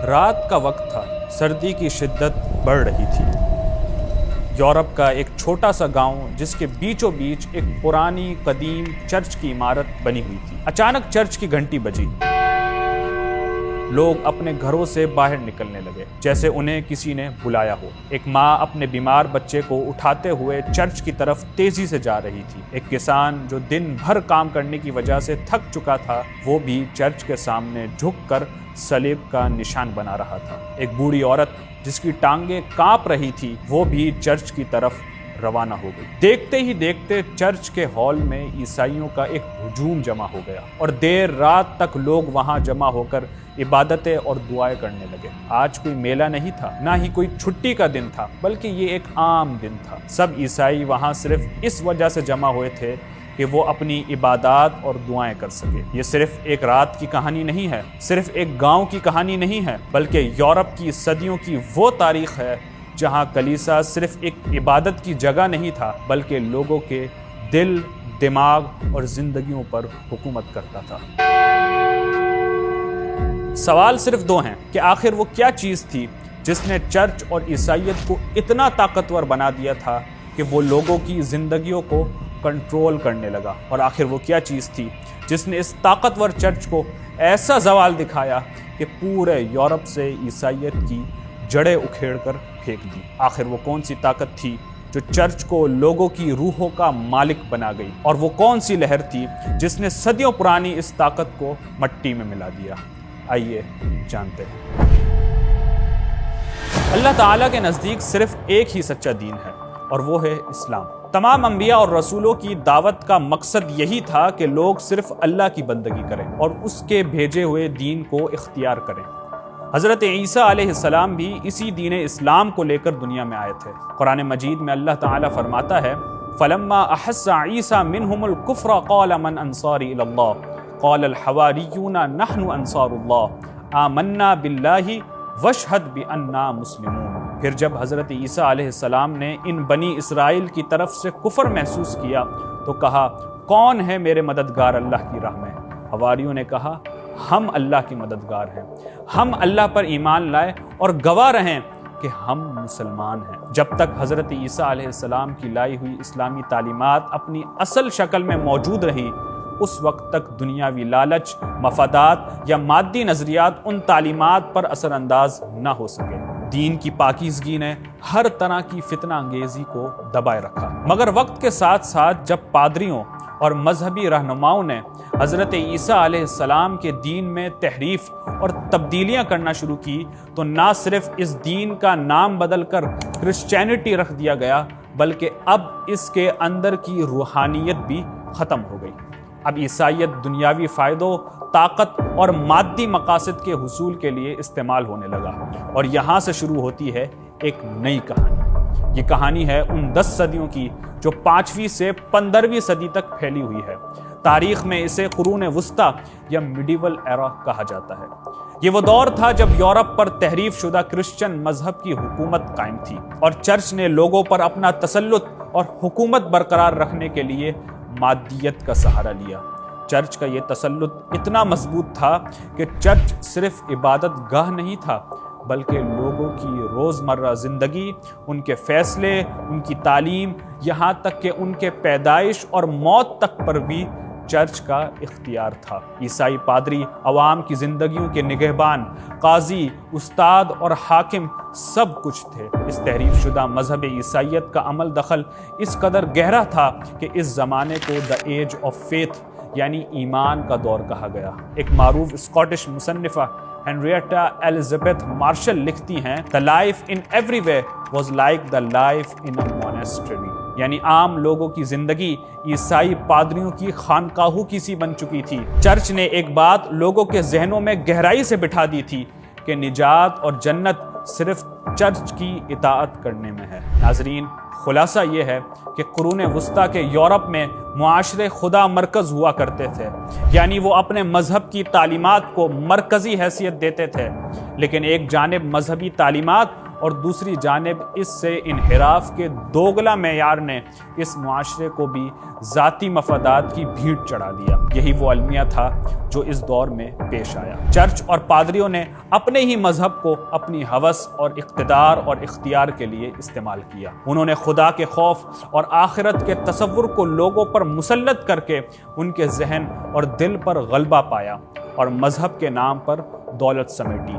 رات کا وقت تھا، سردی کی شدت بڑھ رہی تھی۔ یورپ کا ایک چھوٹا سا گاؤں جس کے بیچوں بیچ ایک پرانی قدیم چرچ کی عمارت بنی ہوئی تھی۔ اچانک چرچ کی گھنٹی بجی۔ لوگ اپنے گھروں سے باہر نکلنے لگے جیسے انہیں کسی نے بلایا ہو۔ ایک ماں اپنے بیمار بچے کو اٹھاتے ہوئے چرچ کی طرف تیزی سے جا رہی تھی۔ ایک کسان جو دن بھر کام کرنے کی وجہ سے تھک چکا تھا، وہ بھی چرچ کے سامنے جھک کر صلیب کا نشان بنا رہا تھا۔ ایک بوڑھی عورت جس کی ٹانگیں کانپ رہی تھی، وہ بھی چرچ کی طرف روانہ ہو گئی۔ دیکھتے ہی دیکھتے چرچ کے ہال میں عیسائیوں کا ایک ہجوم جمع ہو گیا اور دیر رات تک لوگ وہاں جمع ہو کر عبادتیں اور دعائیں کرنے لگے۔ آج کوئی میلہ نہیں تھا، نہ ہی کوئی چھٹی کا دن تھا، بلکہ یہ ایک عام دن تھا۔ سب عیسائی وہاں صرف اس وجہ سے جمع ہوئے تھے کہ وہ اپنی عبادات اور دعائیں کر سکے۔ یہ صرف ایک رات کی کہانی نہیں ہے، صرف ایک گاؤں کی کہانی نہیں ہے، بلکہ یورپ کی صدیوں کی وہ تاریخ ہے جہاں کلیسا صرف ایک عبادت کی جگہ نہیں تھا، بلکہ لوگوں کے دل، دماغ اور زندگیوں پر حکومت کرتا تھا۔ سوال صرف دو ہیں کہ آخر وہ کیا چیز تھی جس نے چرچ اور عیسائیت کو اتنا طاقتور بنا دیا تھا کہ وہ لوگوں کی زندگیوں کو کنٹرول کرنے لگا، اور آخر وہ کیا چیز تھی جس نے اس طاقتور چرچ کو ایسا زوال دکھایا کہ پورے یورپ سے عیسائیت کی جڑیں اکھیڑ کر پھینک دی۔ آخر وہ کون سی طاقت تھی جو چرچ کو لوگوں کی روحوں کا مالک بنا گئی، اور وہ کون سی لہر تھی جس نے صدیوں پرانی اس طاقت کو مٹی میں ملا دیا؟ آئیے جانتے ہیں۔ اللہ تعالیٰ کے نزدیک صرف ایک ہی سچا دین ہے، اور وہ ہے اسلام۔ تمام انبیاء اور رسولوں کی دعوت کا مقصد یہی تھا کہ لوگ صرف اللہ کی بندگی کریں اور اس کے بھیجے ہوئے دین کو اختیار کریں۔ حضرت عیسیٰ علیہ السلام بھی اسی دین اسلام کو لے کر دنیا میں آئے تھے۔ قرآن مجید میں اللہ تعالیٰ فرماتا ہے فَلَمَّا أَحَسَّ عِيسَىٰ مِنْهُمُ الْكُفْرَ قَالَ مَنْ أَنصَارِي إِلَى اللَّهِ قَالَ الْحَوَارِيُّونَ نَحْنُ أَنصَارُ اللَّهِ آمَنَّا بِاللَّهِ وَاشْهَدْ بِأَنَّا مُسْلِمُونَ۔ پھر جب حضرت عیسیٰ علیہ السلام نے ان بنی اسرائیل کی طرف سے کفر محسوس کیا تو کہا، کون ہے میرے مددگار اللہ کی راہ میں؟ حواریوں نے کہا، ہم اللہ کی مددگار ہیں، ہم اللہ پر ایمان لائے اور گواہ رہیں کہ ہم مسلمان ہیں۔ جب تک حضرت عیسیٰ علیہ السلام کی لائی ہوئی اسلامی تعلیمات اپنی اصل شکل میں موجود رہی، اس وقت تک دنیاوی لالچ، مفادات یا مادی نظریات ان تعلیمات پر اثر انداز نہ ہو سکے۔ دین کی پاکیزگی نے ہر طرح کی فتنہ انگیزی کو دبائے رکھا، مگر وقت کے ساتھ ساتھ جب پادریوں اور مذہبی رہنماؤں نے حضرت عیسیٰ علیہ السلام کے دین میں تحریف اور تبدیلیاں کرنا شروع کی تو نہ صرف اس دین کا نام بدل کر کرسچینٹی رکھ دیا گیا، بلکہ اب اس کے اندر کی روحانیت بھی ختم ہو گئی۔ اب عیسائیت دنیاوی فائدوں، طاقت اور مادی مقاصد کے حصول کے لیے استعمال ہونے لگا، اور یہاں سے شروع ہوتی ہے ایک نئی کہانی۔ یہ کہانی ہے ان 10 صدیوں کی جو 5ویں سے 15ویں صدی تک پھیلی ہوئی ہے۔ تاریخ میں اسے قرون وسطی یا میڈیول ایرا کہا جاتا ہے۔ یہ وہ دور تھا جب یورپ پر تحریف شدہ کرسچن مذہب کی حکومت قائم تھی، اور چرچ نے لوگوں پر اپنا تسلط اور حکومت برقرار رکھنے کے لیے مادیت کا سہارا لیا۔ چرچ کا یہ تسلط اتنا مضبوط تھا کہ چرچ صرف عبادت گاہ نہیں تھا، بلکہ لوگوں کی روزمرہ زندگی، ان کے فیصلے، ان کی تعلیم، یہاں تک کہ ان کے پیدائش اور موت تک پر بھی چرچ کا اختیار تھا۔ عیسائی پادری عوام کی زندگیوں کے نگہبان، قاضی، استاد اور حاکم سب کچھ تھے۔ اس تحریف شدہ مذہب عیسائیت کا عمل دخل اس قدر گہرا تھا کہ اس زمانے کو دا ایج آف فیتھ یعنی ایمان کا دور کہا گیا۔ ایک معروف اسکاٹش مصنفہ ہنریٹا ایلزبتھ مارشل لکھتی ہیں The life in everywhere was like the life in a monastery، یعنی عام لوگوں کی زندگی عیسائی پادریوں کی خانقاہوں کی سی بن چکی تھی۔ چرچ نے ایک بات لوگوں کے ذہنوں میں گہرائی سے بٹھا دی تھی کہ نجات اور جنت صرف چرچ کی اطاعت کرنے میں ہے۔ ناظرین، خلاصہ یہ ہے کہ قرون وسطیٰ کے یورپ میں معاشرے خدا مرکز ہوا کرتے تھے، یعنی وہ اپنے مذہب کی تعلیمات کو مرکزی حیثیت دیتے تھے، لیکن ایک جانب مذہبی تعلیمات اور دوسری جانب اس سے انحراف کے دوگلا معیار نے اس معاشرے کو بھی ذاتی مفادات کی بھیٹ چڑھا دیا۔ یہی وہ المیہ تھا جو اس دور میں پیش آیا۔ چرچ اور پادریوں نے اپنے ہی مذہب کو اپنی ہوس اور اقتدار اور اختیار کے لیے استعمال کیا۔ انہوں نے خدا کے خوف اور آخرت کے تصور کو لوگوں پر مسلط کر کے ان کے ذہن اور دل پر غلبہ پایا اور مذہب کے نام پر دولت سمیٹی،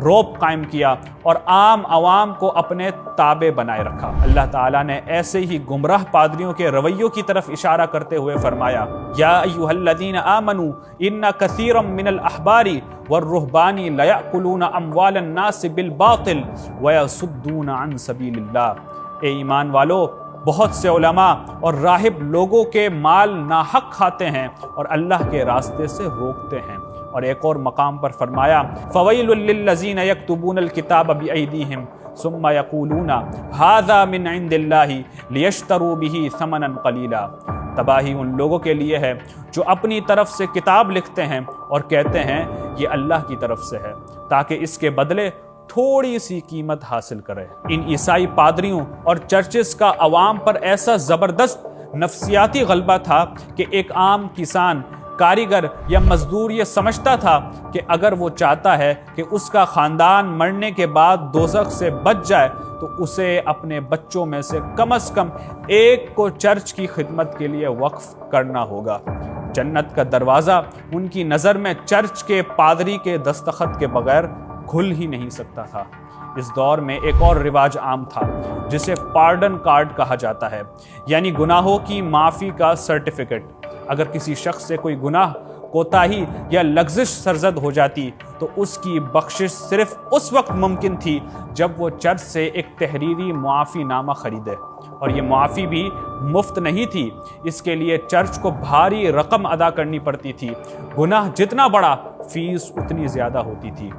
روب قائم کیا اور عام عوام کو اپنے تابع بنائے رکھا۔ اللہ تعالیٰ نے ایسے ہی گمراہ پادریوں کے رویوں کی طرف اشارہ کرتے ہوئے فرمایا، یا ایھا الذین آمنوا ان کثیرا من الاحبار والرہبان لیأکلون اموال الناس بالباطل ویصدون عن سبیل اللہ۔ اے ایمان والو، بہت سے علماء اور راہب لوگوں کے مال ناحق کھاتے ہیں اور اللہ کے راستے سے روکتے ہیں۔ اور ایک اور مقام پر فرمایا، فویل للذین یکتبون الکتاب بایدیہم ثم یقولون ھذا من عند اللہ لیشتروا بہ ثمنا قلیلا۔ تباہی ان لوگوں کے لیے ہے جو اپنی طرف سے کتاب لکھتے ہیں اور کہتے ہیں یہ اللہ کی طرف سے ہے، تاکہ اس کے بدلے تھوڑی سی قیمت حاصل کرے۔ ان عیسائی پادریوں اور چرچز کا عوام پر ایسا زبردست نفسیاتی غلبہ تھا کہ ایک عام کسان، کاریگر یا مزدور یہ سمجھتا تھا کہ اگر وہ چاہتا ہے کہ اس کا خاندان مرنے کے بعد دوزخ سے بچ جائے تو اسے اپنے بچوں میں سے کم ایک کو چرچ کی خدمت کے لیے وقف کرنا ہوگا۔ جنت کا دروازہ ان کی نظر میں چرچ کے پادری کے دستخط کے بغیر کھل ہی نہیں سکتا تھا۔ اس دور میں ایک اور رواج عام تھا جسے پارڈن کارڈ کہا جاتا ہے، یعنی گناہوں کی معافی کا سرٹیفکیٹ۔ اگر کسی شخص سے کوئی گناہ، کوتاہی یا لغزش سرزد ہو جاتی تو اس کی بخشش صرف اس وقت ممکن تھی جب وہ چرچ سے ایک تحریری معافی نامہ خریدے، اور یہ معافی بھی مفت نہیں تھی۔ اس کے لیے چرچ کو بھاری رقم ادا کرنی پڑتی تھی۔ گناہ جتنا بڑا، فیس اتنی زیادہ ہوتی تھی۔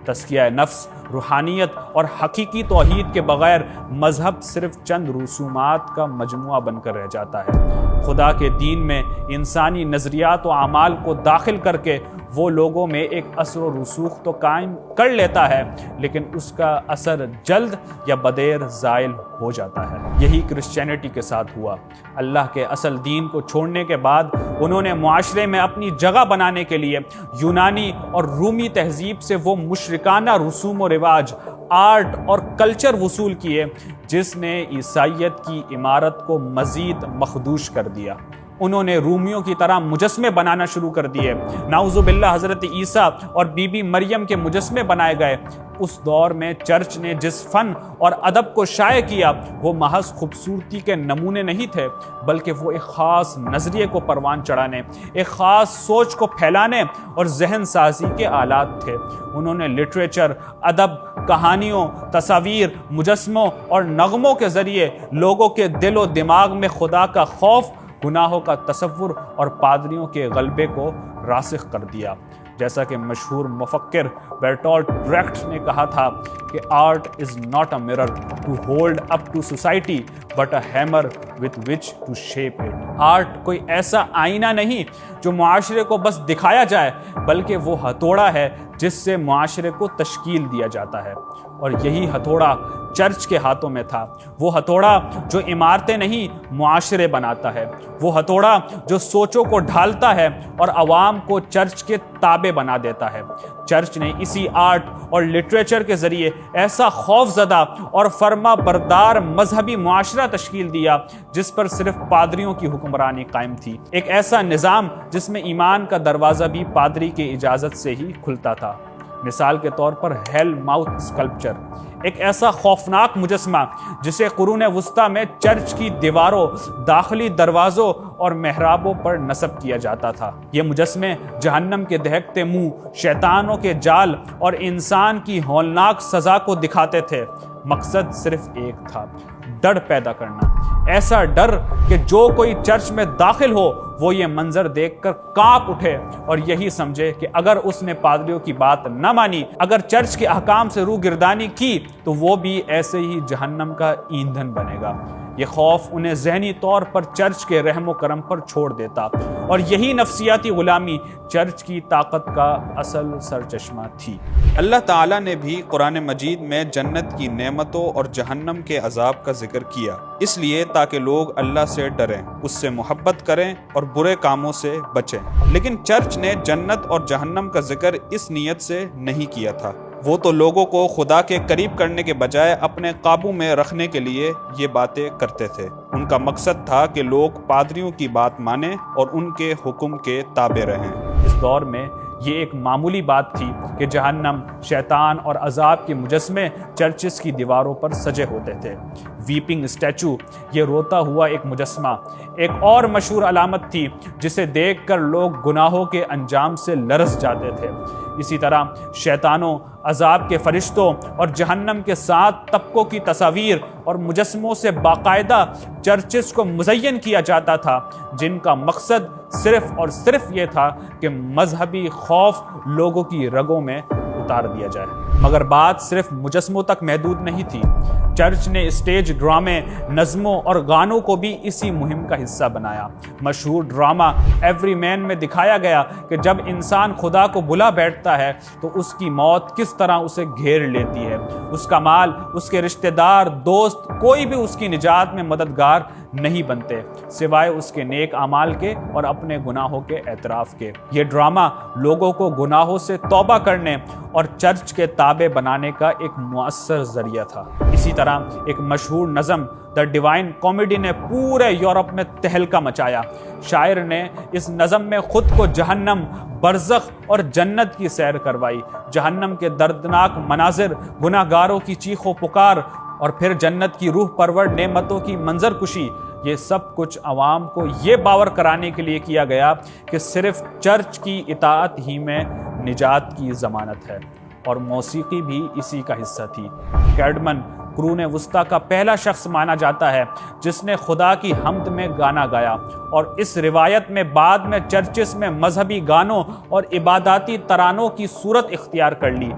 تزکیہ نفس، روحانیت اور حقیقی توحید کے بغیر مذہب صرف چند رسومات کا مجموعہ بن کر رہ جاتا ہے۔ خدا کے دین میں انسانی نظریات و اعمال کو داخل کر کے وہ لوگوں میں ایک اثر و رسوخ تو قائم کر لیتا ہے، لیکن اس کا اثر جلد یا بدیر زائل ہو جاتا ہے۔ یہی کرسچینٹی کے ساتھ ہوا۔ اللہ کے اصل دین کو چھوڑنے کے بعد انہوں نے معاشرے میں اپنی جگہ بنانے کے لیے یونانی اور رومی تہذیب سے وہ مشرکانہ رسوم و رواج، آرٹ اور کلچر وصول کیے جس نے عیسائیت کی عمارت کو مزید مخدوش کر دیا۔ انہوں نے رومیوں کی طرح مجسمے بنانا شروع کر دیے۔ نعوذ باللہ حضرت عیسیٰ اور بی بی مریم کے مجسمے بنائے گئے۔ اس دور میں چرچ نے جس فن اور ادب کو شائع کیا وہ محض خوبصورتی کے نمونے نہیں تھے، بلکہ وہ ایک خاص نظریے کو پروان چڑھانے، ایک خاص سوچ کو پھیلانے اور ذہن سازی کے آلات تھے۔ انہوں نے لٹریچر، ادب، کہانیوں، تصاویر، مجسموں اور نغموں کے ذریعے لوگوں کے دل و دماغ میں خدا کا خوف، گناہوں کا تصور اور پادریوں کے غلبے کو راسخ کر دیا۔ جیسا کہ مشہور مفکر برٹولٹ بریکٹ نے کہا تھا کہ art is not a mirror to hold up to society but a hammer with which to shape it۔ Art کوئی ایسا آئینہ نہیں جو معاشرے کو بس دکھایا جائے، بلکہ وہ ہتھوڑا ہے جس سے معاشرے کو تشکیل دیا جاتا ہے، اور یہی ہتھوڑا چرچ کے ہاتھوں میں تھا۔ وہ ہتھوڑا جو عمارتیں نہیں معاشرے بناتا ہے، وہ ہتھوڑا جو سوچوں کو ڈھالتا ہے اور عوام کو چرچ کے تابع بنا دیتا ہے۔ چرچ نے اسی آرٹ اور لٹریچر کے ذریعے ایسا خوف زدہ اور فرما بردار مذہبی معاشرہ تشکیل دیا جس پر صرف پادریوں کی حکمرانی قائم تھی، ایک ایسا نظام جس میں ایمان کا دروازہ بھی پادری کی اجازت سے ہی کھلتا تھا۔ مثال کے طور پر ہیل ماؤتھ اسکلپچر، ایک ایسا خوفناک مجسمہ جسے قرون وسطیٰ میں چرچ کی دیواروں، داخلی دروازوں اور محرابوں پر نصب کیا جاتا تھا۔ یہ مجسمے جہنم کے دہکتے منہ، شیطانوں کے جال اور انسان کی ہولناک سزا کو دکھاتے تھے۔ مقصد صرف ایک تھا، ڈر پیدا کرنا، ایسا ڈر کہ جو کوئی چرچ میں داخل ہو وہ یہ منظر دیکھ کر کانپ اٹھے اور یہی سمجھے کہ اگر اس نے پادریوں کی بات نہ مانی، اگر چرچ کے احکام سے روگردانی کی تو وہ بھی ایسے ہی جہنم کا ایندھن بنے گا۔ یہ خوف انہیں ذہنی طور پر چرچ کے رحم و کرم پر چھوڑ دیتا، اور یہی نفسیاتی غلامی چرچ کی طاقت کا اصل سرچشمہ تھی۔ اللہ تعالیٰ نے بھی قرآن مجید میں جنت کی نعمتوں اور جہنم کے عذاب کا ذکر کیا، اس لیے تاکہ لوگ اللہ سے ڈریں، اس سے محبت کریں اور برے کاموں سے بچیں۔ لیکن چرچ نے جنت اور جہنم کا ذکر اس نیت سے نہیں کیا تھا۔ وہ تو لوگوں کو خدا کے قریب کرنے کے بجائے اپنے قابو میں رکھنے کے لیے یہ باتیں کرتے تھے۔ ان کا مقصد تھا کہ لوگ پادریوں کی بات مانیں اور ان کے حکم کے تابع رہیں۔ اس دور میں یہ ایک معمولی بات تھی کہ جہنم، شیطان اور عذاب کے مجسمے چرچز کی دیواروں پر سجے ہوتے تھے۔ ویپنگ اسٹیچو، یہ روتا ہوا ایک مجسمہ، ایک اور مشہور علامت تھی جسے دیکھ کر لوگ گناہوں کے انجام سے لرز جاتے تھے۔ اسی طرح شیطانوں، عذاب کے فرشتوں اور جہنم کے 7 طبقوں کی تصاویر اور مجسموں سے باقاعدہ چرچز کو مزین کیا جاتا تھا، جن کا مقصد صرف اور صرف یہ تھا کہ مذہبی خوف لوگوں کی رگوں میں اتار دیا جائے۔ مگر بات صرف مجسموں تک محدود نہیں تھی۔ چرچ نے اسٹیج ڈرامے، نظموں اور گانوں کو بھی اسی مہم کا حصہ بنایا۔ مشہور ڈرامہ ایوری مین میں دکھایا گیا کہ جب انسان خدا کو بھلا بیٹھتا ہے تو اس کی موت کس طرح اسے گھیر لیتی ہے۔ اس کا مال، اس کے رشتہ دار، دوست، کوئی بھی اس کی نجات میں مددگار نہیں بنتے سوائے اس کے نیک اعمال کے اور اپنے گناہوں کے اعتراف کے۔ یہ ڈرامہ لوگوں کو گناہوں سے توبہ کرنے اور چرچ کے تابع بنانے کا ایک مؤثر ذریعہ تھا۔ اسی طرح ایک مشہور نظم دی ڈیوائن کامیڈی نے پورے یورپ میں تہلکہ مچایا۔ شاعر نے اس نظم میں خود کو جہنم، برزخ اور جنت کی سیر کروائی۔ جہنم کے دردناک مناظر، گناہ گاروں کی چیخ و پکار، اور پھر جنت کی روح پرور نعمتوں کی منظر کشی، یہ سب کچھ عوام کو یہ باور کرانے کے لیے کیا گیا کہ صرف چرچ کی اطاعت ہی میں نجات کی ضمانت ہے۔ اور موسیقی بھی اسی کا حصہ تھی۔ کیڈمن قرون وسطیٰ کا پہلا شخص مانا جاتا ہے جس نے خدا کی حمد میں گانا گایا، اور اس روایت میں بعد میں چرچز میں مذہبی گانوں اور عباداتی ترانوں کی صورت اختیار کر لی۔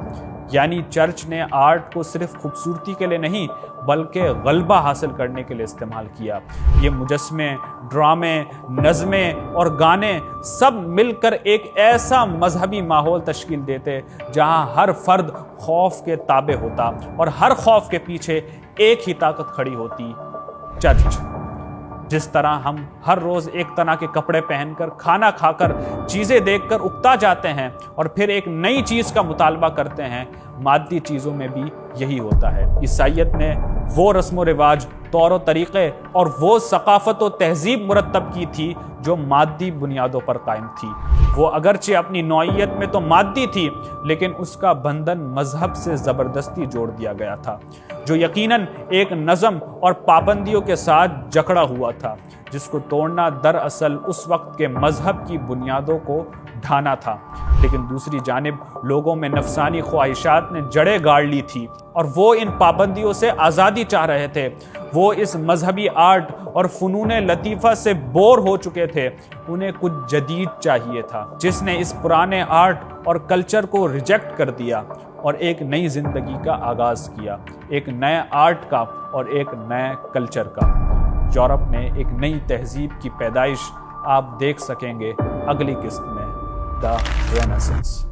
یعنی چرچ نے آرٹ کو صرف خوبصورتی کے لیے نہیں بلکہ غلبہ حاصل کرنے کے لیے استعمال کیا۔ یہ مجسمے، ڈرامے، نظمیں اور گانے سب مل کر ایک ایسا مذہبی ماحول تشکیل دیتے جہاں ہر فرد خوف کے تابع ہوتا، اور ہر خوف کے پیچھے ایک ہی طاقت کھڑی ہوتی، چرچ۔ جس طرح ہم ہر روز ایک طرح کے کپڑے پہن کر، کھانا کھا کر، چیزیں دیکھ کر اکتا جاتے ہیں اور پھر ایک نئی چیز کا مطالبہ کرتے ہیں، مادی چیزوں میں بھی یہی ہوتا ہے۔ عیسائیت نے وہ رسم و رواج، طور و طریقے اور وہ ثقافت و تہذیب مرتب کی تھی جو مادی بنیادوں پر قائم تھی۔ وہ اگرچہ اپنی نوعیت میں تو مادی تھی، لیکن اس کا بندھن مذہب سے زبردستی جوڑ دیا گیا تھا، جو یقیناً ایک نظم اور پابندیوں کے ساتھ جکڑا ہوا تھا، جس کو توڑنا دراصل اس وقت کے مذہب کی بنیادوں کو ڈھانا تھا۔ لیکن دوسری جانب لوگوں میں نفسانی خواہشات نے جڑیں گاڑ لی تھی، اور وہ ان پابندیوں سے آزادی چاہ رہے تھے۔ وہ اس مذہبی آرٹ اور فنون لطیفہ سے بور ہو چکے تھے۔ انہیں کچھ جدید چاہیے تھا، جس نے اس پرانے آرٹ اور کلچر کو ریجیکٹ کر دیا اور ایک نئی زندگی کا آغاز کیا، ایک نئے آرٹ کا اور ایک نئے کلچر کا۔ یورپ میں ایک نئی تہذیب کی پیدائش آپ دیکھ سکیں گے اگلی قسط میں، دی رینیسانس۔